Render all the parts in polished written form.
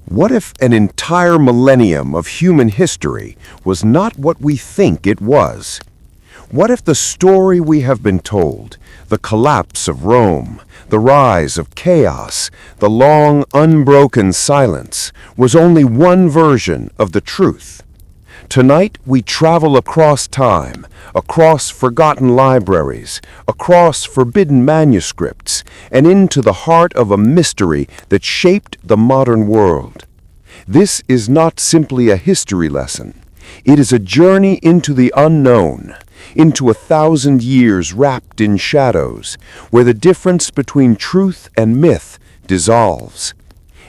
What if an entire millennium of human history was not what we think it was? What if the story we have been told, the collapse of Rome, the rise of chaos, the long unbroken silence, was only one version of the truth? Tonight we travel across time, across forgotten libraries, across forbidden manuscripts, and into the heart of a mystery that shaped the modern world. This is not simply a history lesson. It is a journey into the unknown, into 1,000 years wrapped in shadows, where the difference between truth and myth dissolves.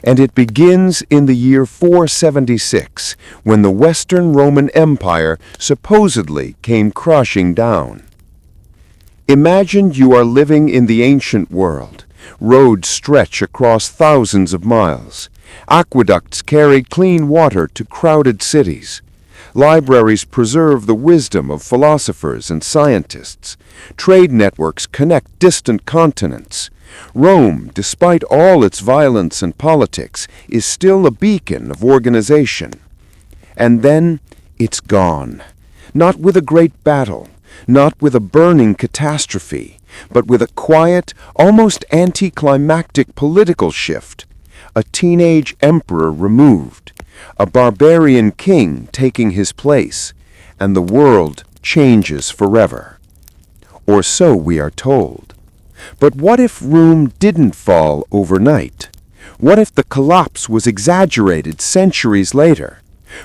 And it begins in the year 476, when the Western Roman Empire supposedly came crashing down. Imagine you are living in the ancient world. Roads stretch across thousands of miles. Aqueducts carry clean water to crowded cities. Libraries preserve the wisdom of philosophers and scientists. Trade networks connect distant continents. Rome, despite all its violence and politics, is still a beacon of organization. And then it's gone. Not with a great battle, not with a burning catastrophe, but with a quiet, almost anticlimactic political shift. A teenage emperor removed, a barbarian king taking his place, and the world changes forever. Or so we are told. But what if Rome didn't fall overnight? What if the collapse was exaggerated centuries later?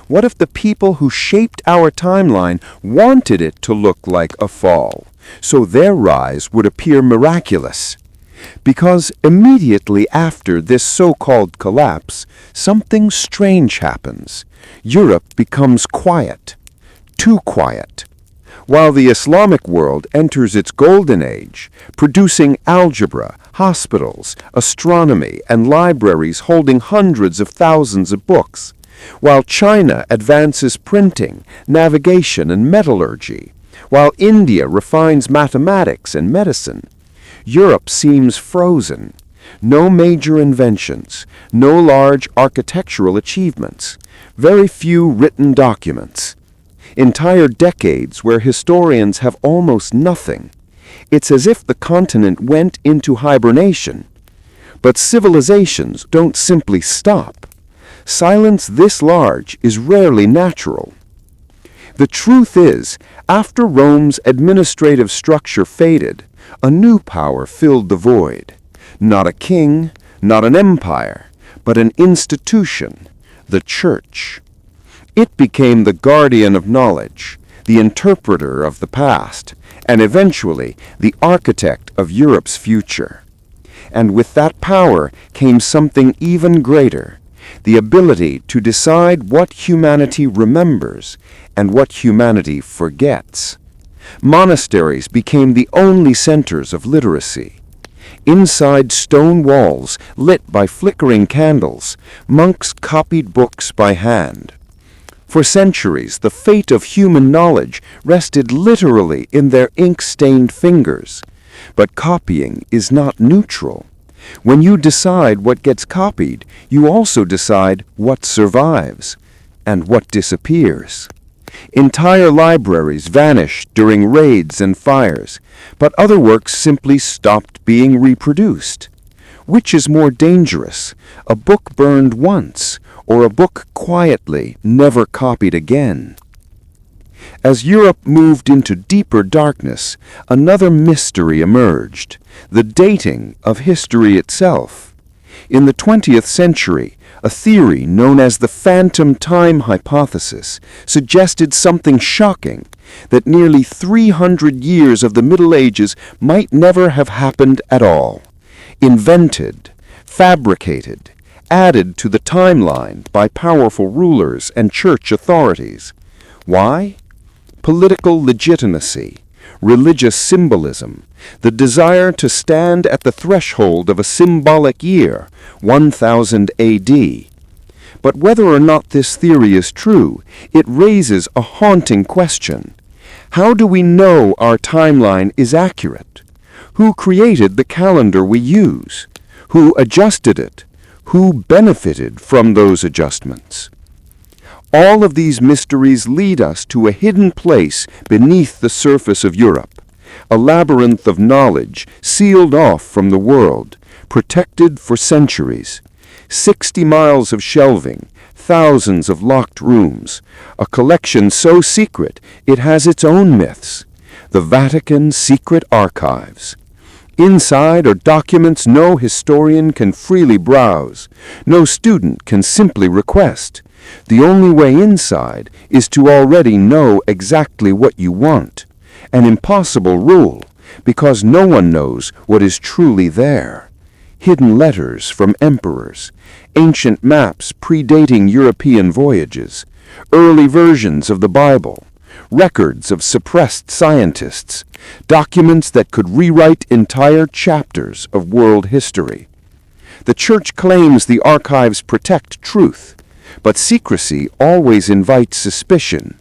What if the people who shaped our timeline wanted it to look like a fall, so their rise would appear miraculous? Because immediately after this so-called collapse, something strange happens. Europe becomes quiet, too quiet. While the Islamic world enters its golden age, producing algebra, hospitals, astronomy, and libraries holding hundreds of thousands of books, while China advances printing, navigation, and metallurgy, while India refines mathematics and medicine, Europe seems frozen. No major inventions, no large architectural achievements, very few written documents. Entire decades where historians have almost nothing. It's as if the continent went into hibernation. But civilizations don't simply stop. Silence this large is rarely natural. The truth is, after Rome's administrative structure faded, a new power filled the void. Not a king, not an empire, but an institution, the Church. It became the guardian of knowledge, the interpreter of the past, and eventually the architect of Europe's future. And with that power came something even greater, the ability to decide what humanity remembers and what humanity forgets. Monasteries became the only centers of literacy. Inside stone walls lit by flickering candles, monks copied books by hand. For centuries, the fate of human knowledge rested literally in their ink-stained fingers. But copying is not neutral. When you decide what gets copied, you also decide what survives and what disappears. Entire libraries vanished during raids and fires, but other works simply stopped being reproduced. Which is more dangerous, a book burned once, or a book quietly never copied again? As Europe moved into deeper darkness, another mystery emerged, the dating of history itself. In the 20th century, a theory known as the phantom time hypothesis suggested something shocking, that nearly 300 years of the Middle Ages might never have happened at all. Invented, fabricated, added to the timeline by powerful rulers and church authorities. Why? Political legitimacy, religious symbolism, the desire to stand at the threshold of a symbolic year, 1000 AD. But whether or not this theory is true, it raises a haunting question. How do we know our timeline is accurate? Who created the calendar we use? Who adjusted it? Who benefited from those adjustments? All of these mysteries lead us to a hidden place beneath the surface of Europe, a labyrinth of knowledge sealed off from the world, protected for centuries. 60 miles of shelving, thousands of locked rooms, a collection so secret it has its own myths. The Vatican Secret Archives. Inside are documents no historian can freely browse, no student can simply request. The only way inside is to already know exactly what you want. An impossible rule, because no one knows what is truly there. Hidden letters from emperors, ancient maps predating European voyages, early versions of the Bible, records of suppressed scientists, documents that could rewrite entire chapters of world history. The Church claims the archives protect truth, but secrecy always invites suspicion.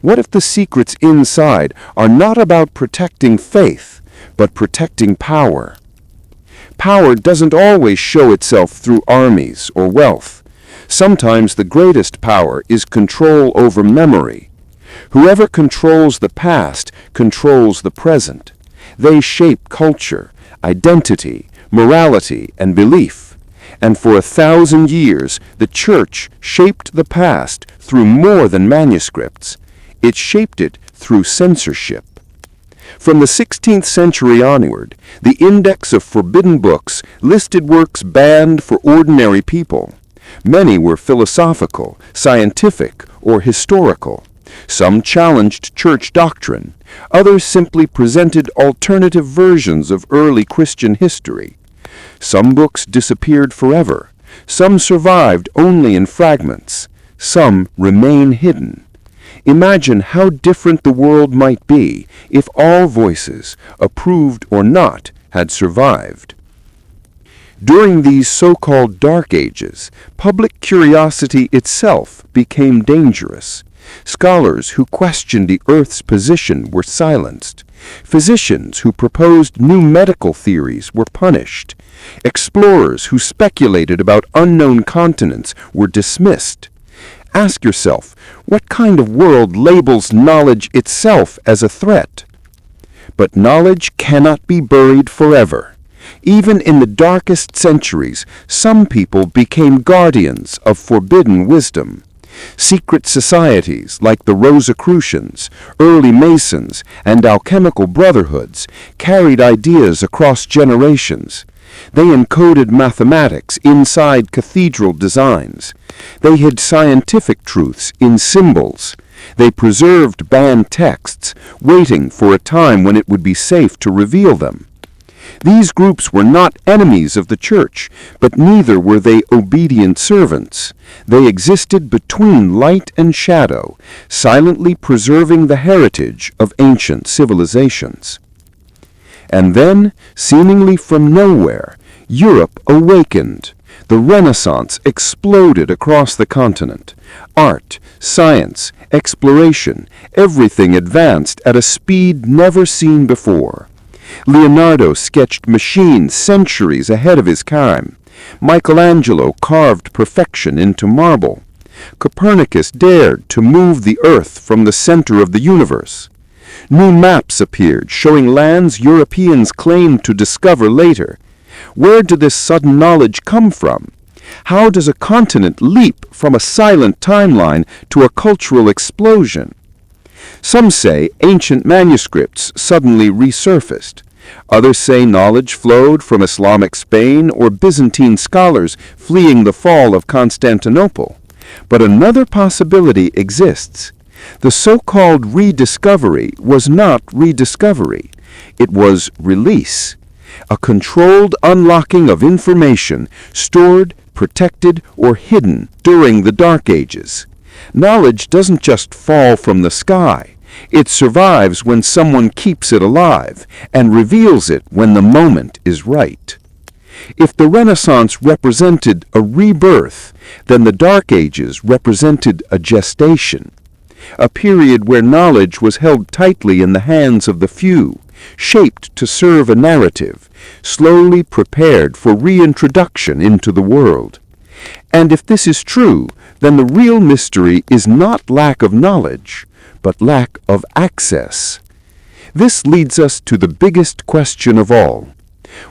What if the secrets inside are not about protecting faith, but protecting power? Power doesn't always show itself through armies or wealth. Sometimes the greatest power is control over memory. Whoever controls the past controls the present. They shape culture, identity, morality, and belief. And for 1,000 years, the Church shaped the past through more than manuscripts. It shaped it through censorship. From the 16th century onward, the Index of Forbidden Books listed works banned for ordinary people. Many were philosophical, scientific, or historical. Some challenged church doctrine. Others simply presented alternative versions of early Christian history. Some books disappeared forever. Some survived only in fragments. Some remain hidden. Imagine how different the world might be if all voices, approved or not, had survived. During these so-called Dark Ages, public curiosity itself became dangerous. Scholars who questioned the Earth's position were silenced. Physicians who proposed new medical theories were punished. Explorers who speculated about unknown continents were dismissed. Ask yourself, what kind of world labels knowledge itself as a threat? But knowledge cannot be buried forever. Even in the darkest centuries, some people became guardians of forbidden wisdom. Secret societies like the Rosicrucians, early Masons, and alchemical brotherhoods carried ideas across generations. They encoded mathematics inside cathedral designs. They hid scientific truths in symbols. They preserved banned texts, waiting for a time when it would be safe to reveal them. These groups were not enemies of the Church, but neither were they obedient servants. They existed between light and shadow, silently preserving the heritage of ancient civilizations. And then, seemingly from nowhere, Europe awakened. The Renaissance exploded across the continent. Art, science, exploration, everything advanced at a speed never seen before. Leonardo sketched machines centuries ahead of his time. Michelangelo carved perfection into marble. Copernicus dared to move the Earth from the center of the universe. New maps appeared showing lands Europeans claimed to discover later. Where did this sudden knowledge come from? How does a continent leap from a silent timeline to a cultural explosion? Some say ancient manuscripts suddenly resurfaced. Others say knowledge flowed from Islamic Spain or Byzantine scholars fleeing the fall of Constantinople. But another possibility exists. The so-called rediscovery was not rediscovery. It was release. A controlled unlocking of information stored, protected, or hidden during the Dark Ages. Knowledge doesn't just fall from the sky. It survives when someone keeps it alive and reveals it when the moment is right. If the Renaissance represented a rebirth, then the Dark Ages represented a gestation, a period where knowledge was held tightly in the hands of the few, shaped to serve a narrative, slowly prepared for reintroduction into the world. And if this is true, then the real mystery is not lack of knowledge, but lack of access. This leads us to the biggest question of all.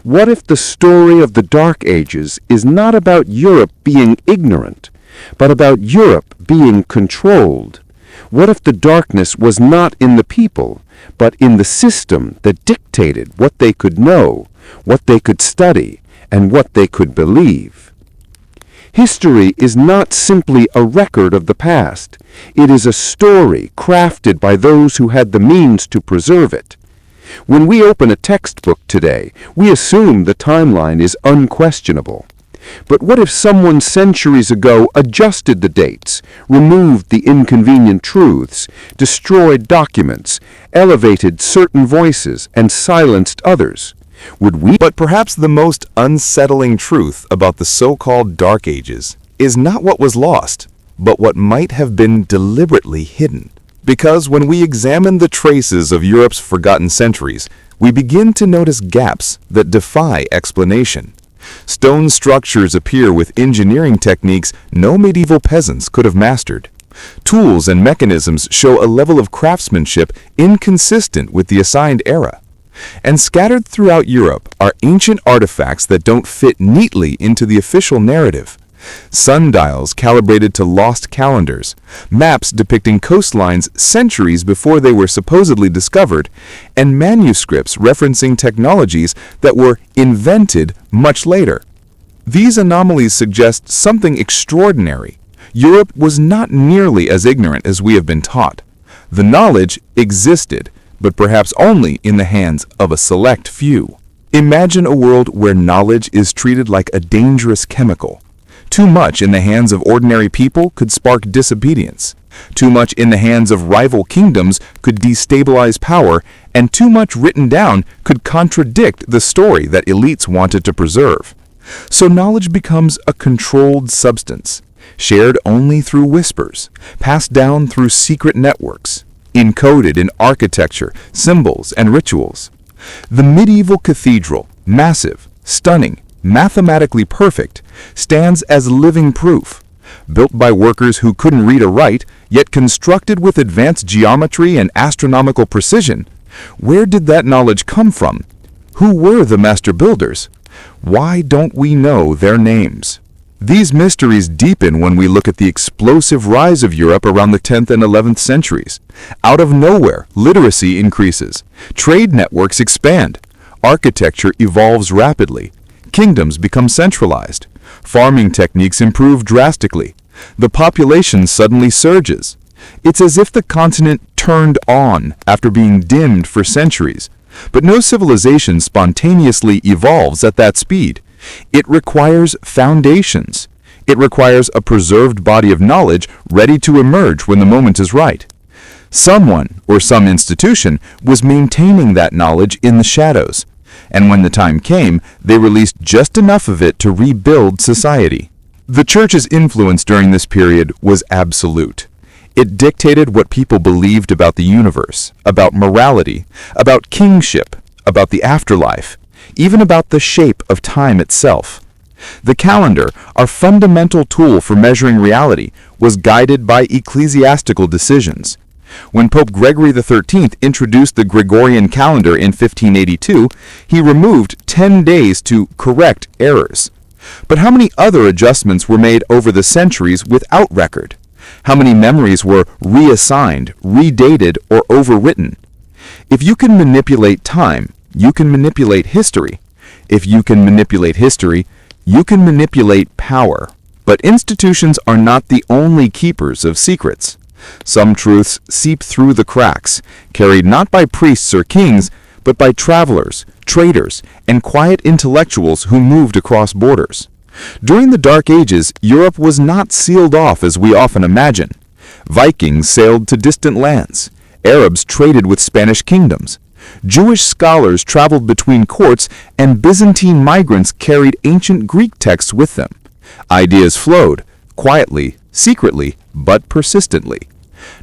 What if the story of the Dark Ages is not about Europe being ignorant, but about Europe being controlled? What if the darkness was not in the people, but in the system that dictated what they could know, what they could study, and what they could believe? History is not simply a record of the past. It is a story crafted by those who had the means to preserve it. When we open a textbook today, we assume the timeline is unquestionable. But what if someone centuries ago adjusted the dates, removed the inconvenient truths, destroyed documents, elevated certain voices, and silenced others? Would we? But perhaps the most unsettling truth about the so-called Dark Ages is not what was lost, but what might have been deliberately hidden. Because when we examine the traces of Europe's forgotten centuries, we begin to notice gaps that defy explanation. Stone structures appear with engineering techniques no medieval peasants could have mastered. Tools and mechanisms show a level of craftsmanship inconsistent with the assigned era. And scattered throughout Europe are ancient artifacts that don't fit neatly into the official narrative. Sundials calibrated to lost calendars, maps depicting coastlines centuries before they were supposedly discovered, and manuscripts referencing technologies that were invented much later. These anomalies suggest something extraordinary. Europe was not nearly as ignorant as we have been taught. The knowledge existed, but perhaps only in the hands of a select few. Imagine a world where knowledge is treated like a dangerous chemical. Too much in the hands of ordinary people could spark disobedience. Too much in the hands of rival kingdoms could destabilize power, and too much written down could contradict the story that elites wanted to preserve. So knowledge becomes a controlled substance, shared only through whispers, passed down through secret networks, encoded in architecture, symbols, and rituals. The medieval cathedral, massive, stunning, mathematically perfect, stands as living proof. Built by workers who couldn't read or write, yet constructed with advanced geometry and astronomical precision. Where did that knowledge come from? Who were the master builders? Why don't we know their names? These mysteries deepen when we look at the explosive rise of Europe around the 10th and 11th centuries. Out of nowhere, literacy increases. Trade networks expand. Architecture evolves rapidly. Kingdoms become centralized. Farming techniques improve drastically. The population suddenly surges. It's as if the continent turned on after being dimmed for centuries. But no civilization spontaneously evolves at that speed. It requires foundations. It requires a preserved body of knowledge ready to emerge when the moment is right. Someone, or some institution, was maintaining that knowledge in the shadows. And when the time came, they released just enough of it to rebuild society. The Church's influence during this period was absolute. It dictated what people believed about the universe, about morality, about kingship, about the afterlife, even about the shape of time itself. The calendar, our fundamental tool for measuring reality, was guided by ecclesiastical decisions. When Pope Gregory XIII introduced the Gregorian calendar in 1582, he removed 10 days to correct errors. But how many other adjustments were made over the centuries without record? How many memories were reassigned, redated, or overwritten? If you can manipulate time, you can manipulate history. If you can manipulate history, you can manipulate power. But institutions are not the only keepers of secrets. Some truths seep through the cracks, carried not by priests or kings, but by travelers, traders, and quiet intellectuals who moved across borders. During the Dark Ages, Europe was not sealed off as we often imagine. Vikings sailed to distant lands. Arabs traded with Spanish kingdoms. Jewish scholars traveled between courts, and Byzantine migrants carried ancient Greek texts with them. Ideas flowed, quietly, secretly, but persistently.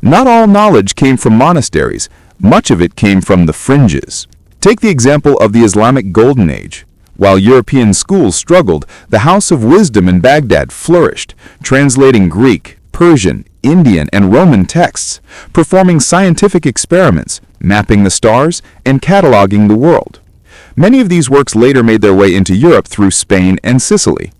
Not all knowledge came from monasteries. Much of it came from the fringes. Take the example of the Islamic Golden Age. While European schools struggled, the House of Wisdom in Baghdad flourished, translating Greek, Persian, Indian, and Roman texts, performing scientific experiments, mapping the stars, and cataloging the world. Many of these works later made their way into Europe through Spain and Sicily.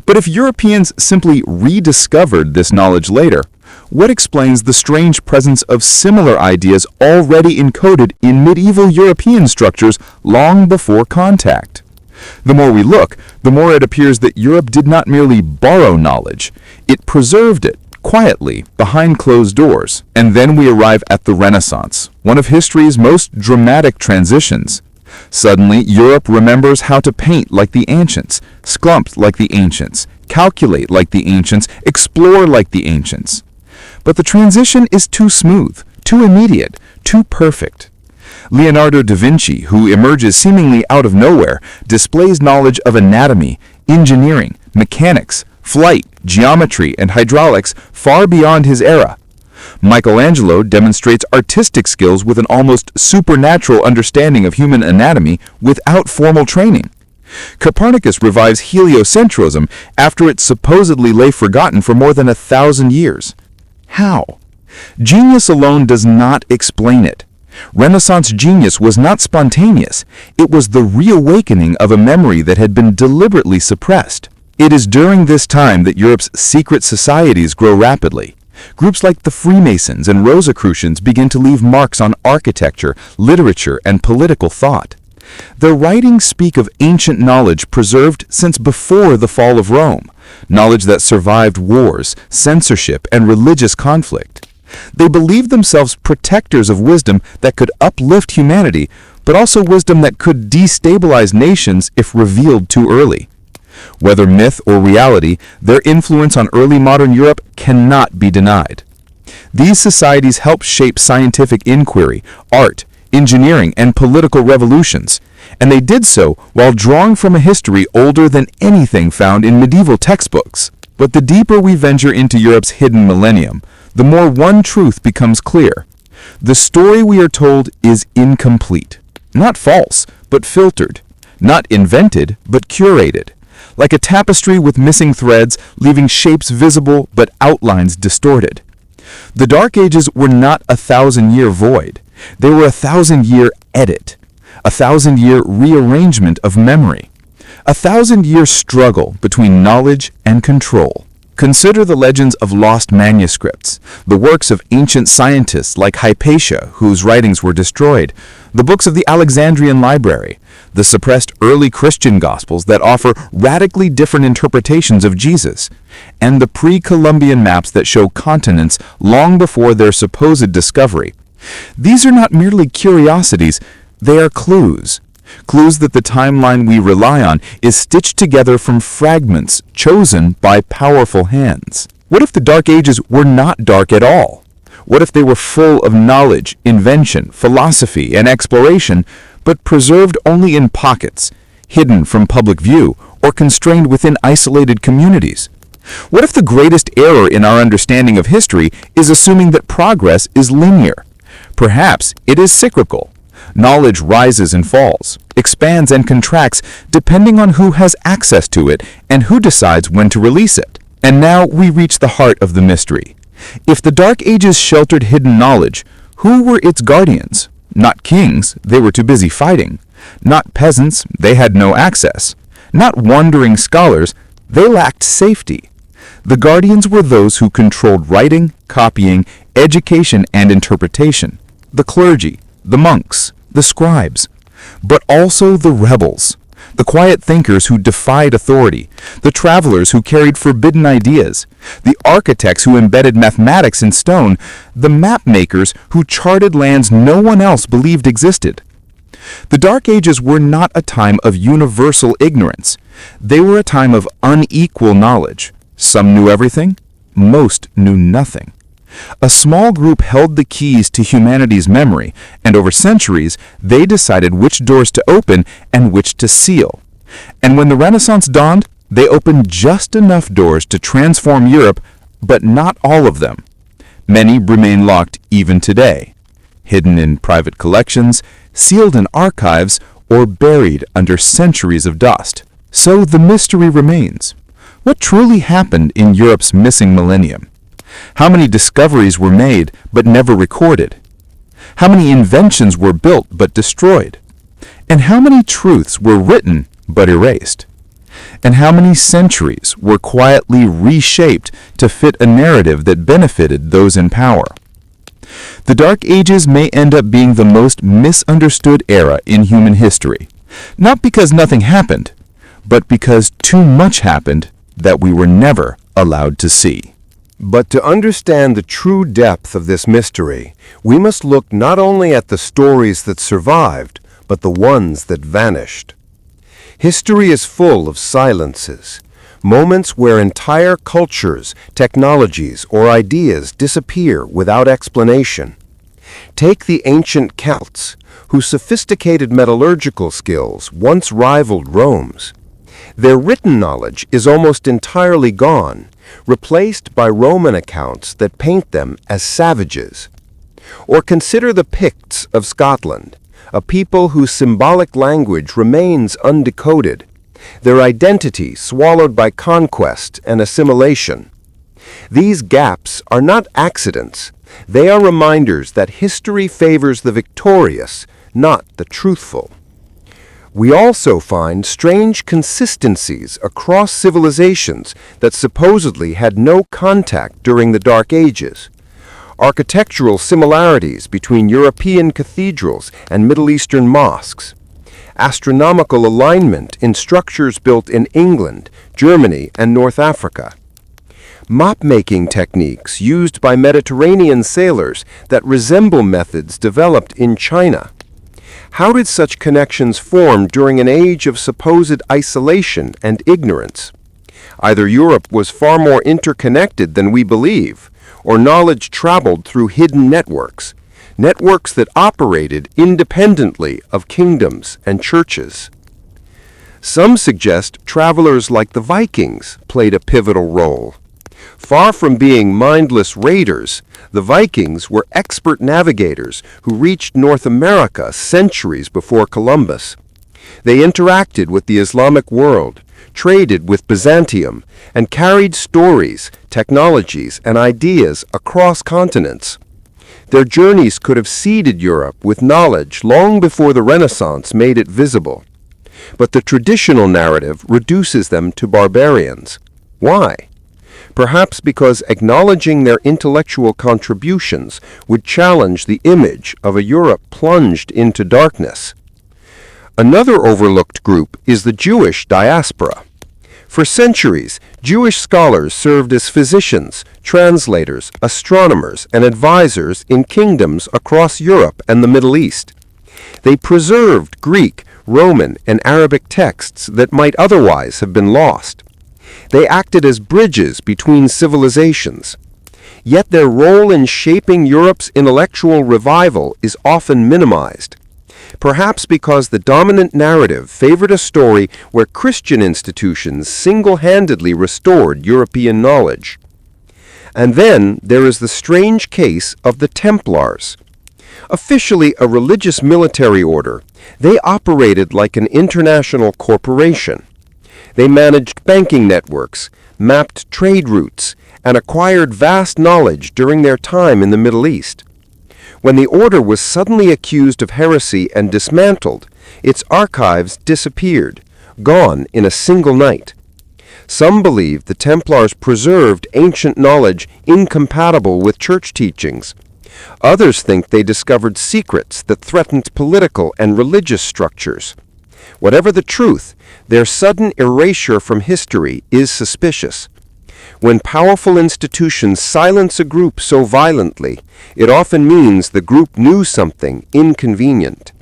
But if Europeans simply rediscovered this knowledge later, what explains the strange presence of similar ideas already encoded in medieval European structures long before contact? The more we look, the more it appears that Europe did not merely borrow knowledge, it preserved it quietly behind closed doors. And then we arrive at the Renaissance, one of history's most dramatic transitions. Suddenly, Europe remembers how to paint like the ancients, sculpt like the ancients, calculate like the ancients, explore like the ancients. But the transition is too smooth, too immediate, too perfect. Leonardo da Vinci, who emerges seemingly out of nowhere, displays knowledge of anatomy, engineering, mechanics, flight, geometry, and hydraulics far beyond his era. Michelangelo demonstrates artistic skills with an almost supernatural understanding of human anatomy without formal training. Copernicus revives heliocentrism after it supposedly lay forgotten for more than 1,000 years. How? Genius alone does not explain it. Renaissance genius was not spontaneous. It was the reawakening of a memory that had been deliberately suppressed. It is during this time that Europe's secret societies grow rapidly. Groups like the Freemasons and Rosicrucians begin to leave marks on architecture, literature, and political thought. Their writings speak of ancient knowledge preserved since before the fall of Rome, knowledge that survived wars, censorship, and religious conflict. They believed themselves protectors of wisdom that could uplift humanity, but also wisdom that could destabilize nations if revealed too early. Whether myth or reality, their influence on early modern Europe cannot be denied. These societies helped shape scientific inquiry, art, engineering, and political revolutions, and they did so while drawing from a history older than anything found in medieval textbooks. But the deeper we venture into Europe's hidden millennium, the more one truth becomes clear. The story we are told is incomplete, not false, but filtered, not invented, but curated. Like a tapestry with missing threads, leaving shapes visible but outlines distorted. The Dark Ages were not a 1,000-year void. They were a 1,000-year edit, a 1,000-year rearrangement of memory, a 1,000-year struggle between knowledge and control. Consider the legends of lost manuscripts, the works of ancient scientists like Hypatia, whose writings were destroyed, the books of the Alexandrian Library, the suppressed early Christian Gospels that offer radically different interpretations of Jesus, and the pre-Columbian maps that show continents long before their supposed discovery. These are not merely curiosities, they are clues. Clues that the timeline we rely on is stitched together from fragments chosen by powerful hands. What if the Dark Ages were not dark at all? What if they were full of knowledge, invention, philosophy, and exploration, but preserved only in pockets, hidden from public view, or constrained within isolated communities? What if the greatest error in our understanding of history is assuming that progress is linear? Perhaps it is cyclical. Knowledge rises and falls, expands and contracts, depending on who has access to it and who decides when to release it. And now we reach the heart of the mystery. If the Dark Ages sheltered hidden knowledge, who were its guardians? Not kings, they were too busy fighting. Not peasants, they had no access. Not wandering scholars, they lacked safety. The guardians were those who controlled writing, copying, education, and interpretation. The clergy, the monks, the scribes, but also the rebels, the quiet thinkers who defied authority, the travelers who carried forbidden ideas, the architects who embedded mathematics in stone, the map makers who charted lands no one else believed existed. The Dark Ages were not a time of universal ignorance. They were a time of unequal knowledge. Some knew everything, most knew nothing. A small group held the keys to humanity's memory, and over centuries, they decided which doors to open and which to seal. And when the Renaissance dawned, they opened just enough doors to transform Europe, but not all of them. Many remain locked even today. hidden in private collections, sealed in archives, or buried under centuries of dust. So the mystery remains. What truly happened in Europe's missing millennium? How many discoveries were made but never recorded? How many inventions were built but destroyed? And how many truths were written but erased? And how many centuries were quietly reshaped to fit a narrative that benefited those in power? The Dark Ages may end up being the most misunderstood era in human history, not because nothing happened, but because too much happened that we were never allowed to see. But to understand the true depth of this mystery, we must look not only at the stories that survived, but the ones that vanished. History is full of silences, moments where entire cultures, technologies, or ideas disappear without explanation. Take the ancient Celts, whose sophisticated metallurgical skills once rivaled Rome's. Their written knowledge is almost entirely gone, replaced by Roman accounts that paint them as savages. Or consider the Picts of Scotland, a people whose symbolic language remains undecoded, their identity swallowed by conquest and assimilation. These gaps are not accidents. They are reminders that history favors the victorious, not the truthful. We also find strange consistencies across civilizations that supposedly had no contact during the Dark Ages. Architectural similarities between European cathedrals and Middle Eastern mosques. Astronomical alignment in structures built in England, Germany, and North Africa. Map-making techniques used by Mediterranean sailors that resemble methods developed in China. How did such connections form during an age of supposed isolation and ignorance? Either Europe was far more interconnected than we believe, or knowledge traveled through hidden networks that operated independently of kingdoms and churches. Some suggest travelers like the Vikings played a pivotal role. Far from being mindless raiders, the Vikings were expert navigators who reached North America centuries before Columbus. They interacted with the Islamic world, traded with Byzantium, and carried stories, technologies, and ideas across continents. Their journeys could have seeded Europe with knowledge long before the Renaissance made it visible. But the traditional narrative reduces them to barbarians. Why? Perhaps because acknowledging their intellectual contributions would challenge the image of a Europe plunged into darkness. Another overlooked group is the Jewish diaspora. For centuries, Jewish scholars served as physicians, translators, astronomers, and advisors in kingdoms across Europe and the Middle East. They preserved Greek, Roman, and Arabic texts that might otherwise have been lost. They acted as bridges between civilizations. Yet their role in shaping Europe's intellectual revival is often minimized. Perhaps because the dominant narrative favored a story where Christian institutions single-handedly restored European knowledge. And then there is the strange case of the Templars. Officially a religious military order, they operated like an international corporation. They managed banking networks, mapped trade routes, and acquired vast knowledge during their time in the Middle East. When the order was suddenly accused of heresy and dismantled, its archives disappeared, gone in a single night. Some believe the Templars preserved ancient knowledge incompatible with church teachings. Others think they discovered secrets that threatened political and religious structures. Whatever the truth, their sudden erasure from history is suspicious. When powerful institutions silence a group so violently, it often means the group knew something inconvenient.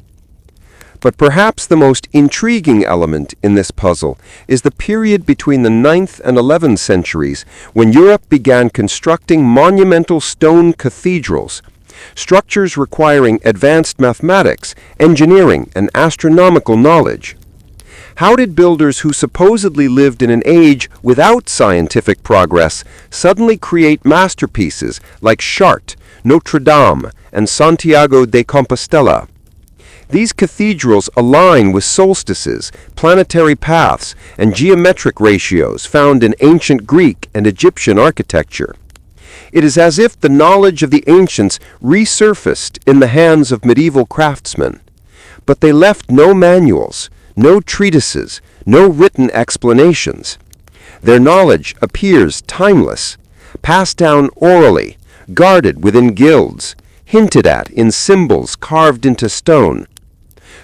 But perhaps the most intriguing element in this puzzle is the period between the 9th and 11th centuries when Europe began constructing monumental stone cathedrals, structures requiring advanced mathematics, engineering, and astronomical knowledge. How did builders who supposedly lived in an age without scientific progress suddenly create masterpieces like Chartres, Notre Dame, and Santiago de Compostela? These cathedrals align with solstices, planetary paths, and geometric ratios found in ancient Greek and Egyptian architecture. It is as if the knowledge of the ancients resurfaced in the hands of medieval craftsmen. But they left no manuals, no treatises, no written explanations. Their knowledge appears timeless, passed down orally, guarded within guilds, hinted at in symbols carved into stone.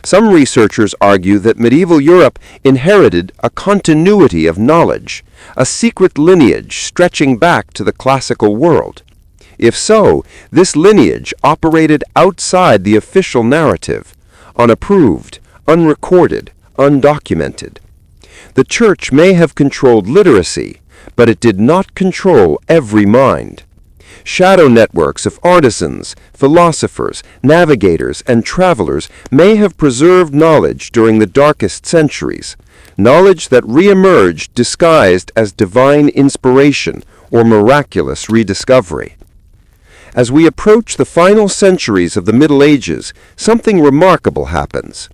Some researchers argue that medieval Europe inherited a continuity of knowledge, a secret lineage stretching back to the classical world. If so, this lineage operated outside the official narrative, unapproved, unrecorded, undocumented. The Church may have controlled literacy, but it did not control every mind. Shadow networks of artisans, philosophers, navigators, and travelers may have preserved knowledge during the darkest centuries, knowledge that re-emerged disguised as divine inspiration or miraculous rediscovery. As we approach the final centuries of the Middle Ages, something remarkable happens.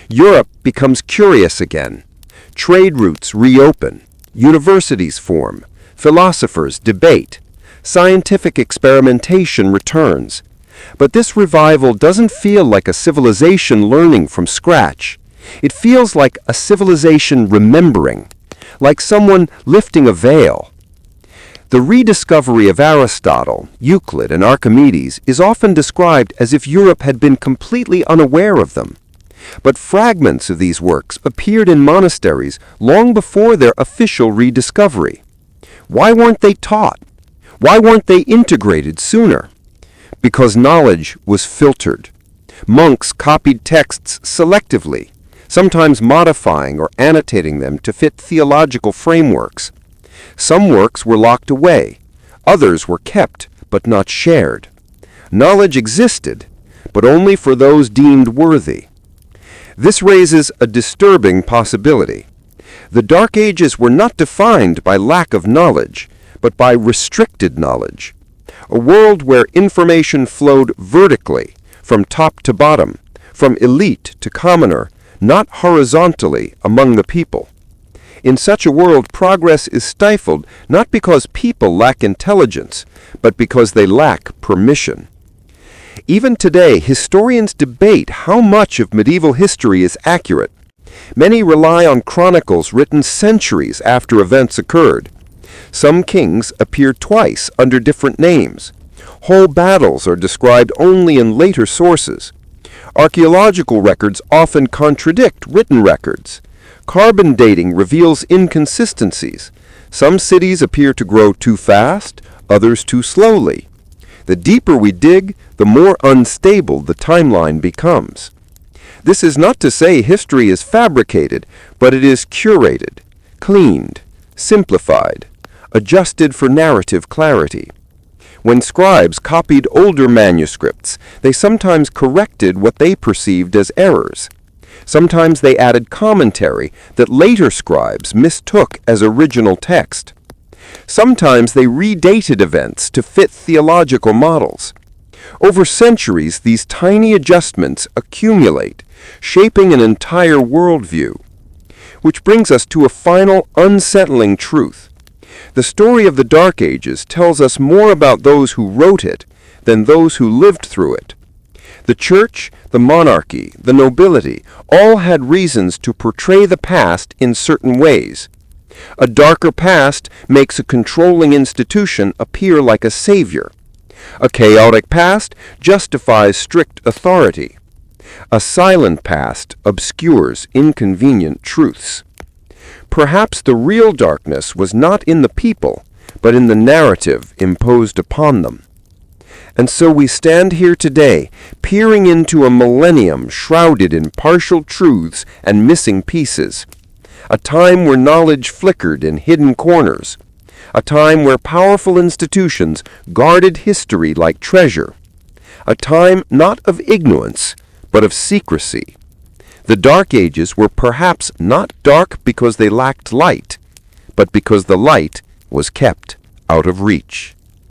Europe becomes curious again. Trade routes reopen, universities form, philosophers debate, scientific experimentation returns. But this revival doesn't feel like a civilization learning from scratch. It feels like a civilization remembering, like someone lifting a veil. The rediscovery of Aristotle, Euclid, and Archimedes is often described as if Europe had been completely unaware of them. But fragments of these works appeared in monasteries long before their official rediscovery. Why weren't they taught? Why weren't they integrated sooner? Because knowledge was filtered. Monks copied texts selectively, sometimes modifying or annotating them to fit theological frameworks. Some works were locked away, others were kept but not shared. Knowledge existed, but only for those deemed worthy. This raises a disturbing possibility. The Dark Ages were not defined by lack of knowledge, but by restricted knowledge. A world where information flowed vertically, from top to bottom, from elite to commoner, not horizontally among the people. In such a world, progress is stifled not because people lack intelligence, but because they lack permission. Even today, historians debate how much of medieval history is accurate. Many rely on chronicles written centuries after events occurred. Some kings appear twice under different names. Whole battles are described only in later sources. Archaeological records often contradict written records. Carbon dating reveals inconsistencies. Some cities appear to grow too fast, others too slowly. The deeper we dig, the more unstable the timeline becomes. This is not to say history is fabricated, but it is curated, cleaned, simplified, adjusted for narrative clarity. When scribes copied older manuscripts, they sometimes corrected what they perceived as errors. Sometimes they added commentary that later scribes mistook as original text. Sometimes they redated events to fit theological models. Over centuries, these tiny adjustments accumulate, shaping an entire worldview. Which brings us to a final unsettling truth. The story of the Dark Ages tells us more about those who wrote it than those who lived through it. The church, the monarchy, the nobility, all had reasons to portray the past in certain ways. A darker past makes a controlling institution appear like a savior. A chaotic past justifies strict authority. A silent past obscures inconvenient truths. Perhaps the real darkness was not in the people, but in the narrative imposed upon them. And so we stand here today, peering into a millennium shrouded in partial truths and missing pieces. A time where knowledge flickered in hidden corners. A time where powerful institutions guarded history like treasure. A time not of ignorance, but of secrecy. The Dark Ages were perhaps not dark because they lacked light, but because the light was kept out of reach.